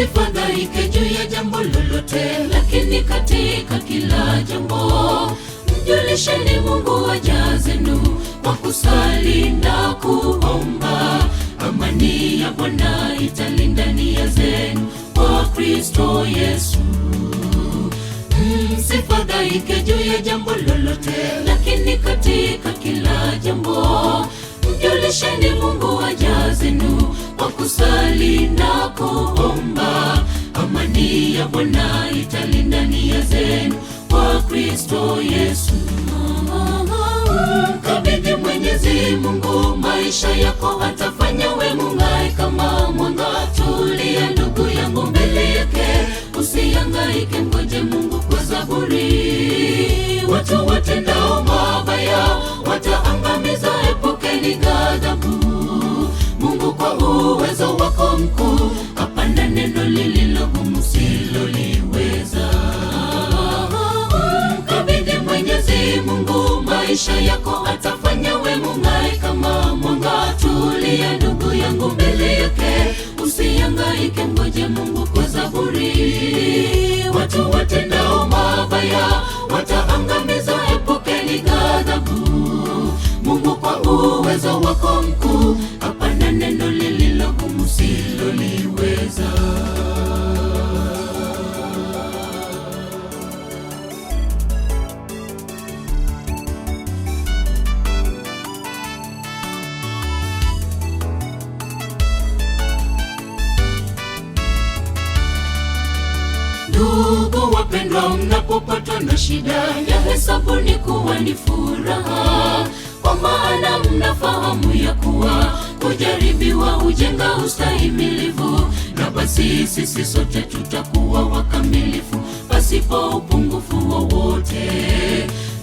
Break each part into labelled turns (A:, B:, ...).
A: Msifadhaike juu ya jambo lolote, lakini katika kila jambo mjulisheni Mungu haja zenu kwa kusali na kuomba. Amani ya Bwana italinda nia zenu kwa Kristo Yesu. Msifadhaike juu ya jambo lolote, lakini katika kila jambo mjulisheni Mungu haja zenu kwa kusali na kuomba. Amani ya Bwana italinda nia zenu kwa Kristo Yesu. Mkabidhi Mwenyezi Mungu maisha yako, atafanya we mung'ae kama mwanga. Tulia ndugu yangu mbele yake, usihangaike, ngoje Mungu kwa zaburi. Watu watendao mabaya wataangamiza, epukeni ghadhabu. Mungu kwa uwezo wako mkuu, hapana neno lililo gumu siloliweza. Mkabidhi Mwenyezi Mungu maisha yako, atafanya we mung'ae kama mwanga. Tulia ndugu yangu mbele yake, usihangaike, ngoje Mungu kwa zaburi. Watu watendao mabaya wataangamiza, epukeni ghadhabu. Mungu kwa uwezo wako mkuu, hapana neno lililo gumu siloliweza. Ndugu wapendwa, mnapopatwa na shida, ya hesabuni kuwa ni furaha, kwa maana mnafahamu ya kuwa kujaribiwa hujenga ustahimilivu. Na basi sisi sote tutakuwa wakamilifu pasipo upungufu wowote.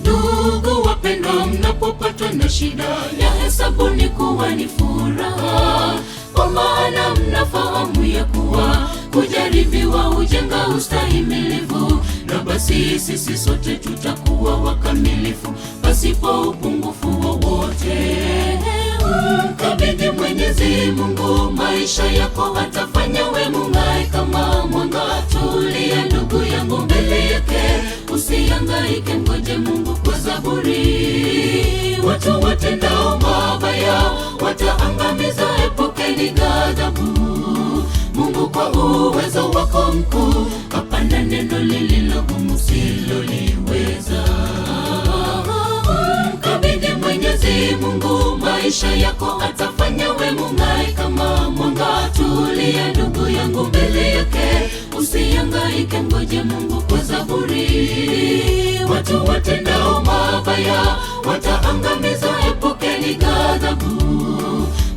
A: Ndugu wapendwa, mnapopatwa na shida, ya hesabuni kuwa ni furaha, kwa maana mnafahamu ya kuwa kujaribiwa hujenga ustahimilivu. Na basi sisi sote tutakuwa wakamilifu pasipo upungufu wowote. Mkabidhi Mwenyezi Mungu maisha yako, atafanya we mung'ae kama mwanga. Tulia ndugu yangu mbele yake, usihangaike, ngoje Mungu kwa zaburi. Watu watendao mabaya wataangamiza, epukeni ghadhabu. Mungu kwa uwezo wako mkuu, hapana neno lililo gumu siloliweza. Mkabidhi Mwenyezi Mungu maisha yako, atafanya we mung'ae kama mwanga. Tulia ndugu yangu mbele yake, usihangaike, ngoje Mungu kwa zaburi. Watu watendao mabaya wataangamiza, epukeni ghadhabu.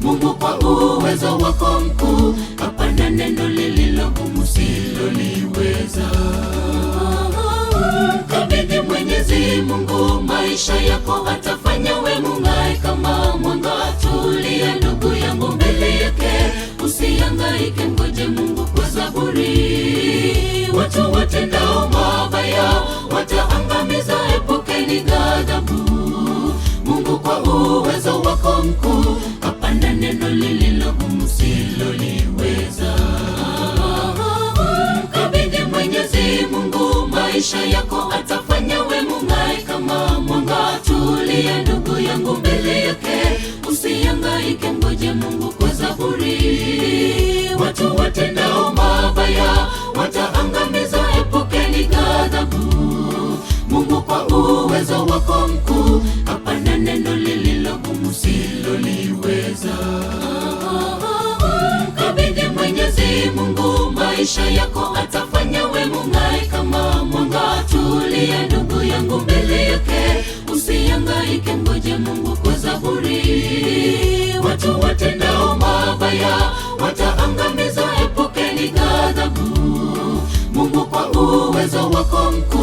A: Mungu kwa uwezo wako mkuu, hapana neno lililo gumu siloliweza. Mkabidhi Mwenyezi Mungu maisha yako, atafanya we mung'ae kama mwanga. Tulia ndugu yangu mbele yake, usihangaike, ngoje Mungu kwa zaburi. Watu watendao mabaya wataangamiza, epukeni ghadhabu. Mungu kwa uwezo wako mkuu, hapana neno lililo gumu siloliweza. Mkabidhi Mwenyezi Mungu maisha yako, atafanya we mung'ae kama mwanga. Tulia ndugu yangu mbele yake, usihangaike, ngoje Mungu kwa zaburi. Watu watendao mabaya wataangamiza, epukeni ghadhabu. Mungu kwa uwezo wako mkuu, hapana neno lililo gumu siloliweza. Mkabidhi Mwenyezi Mungu maisha yako, atafanya we mung'ae kama mwanga. Tulia ndugu yangu mbele yake, usihangaike, ngoje Mungu kwa zaburi. Watu watendao mabaya wataangamiza, epukeni ghadhabu. Mungu kwa uwezo wako mkuu,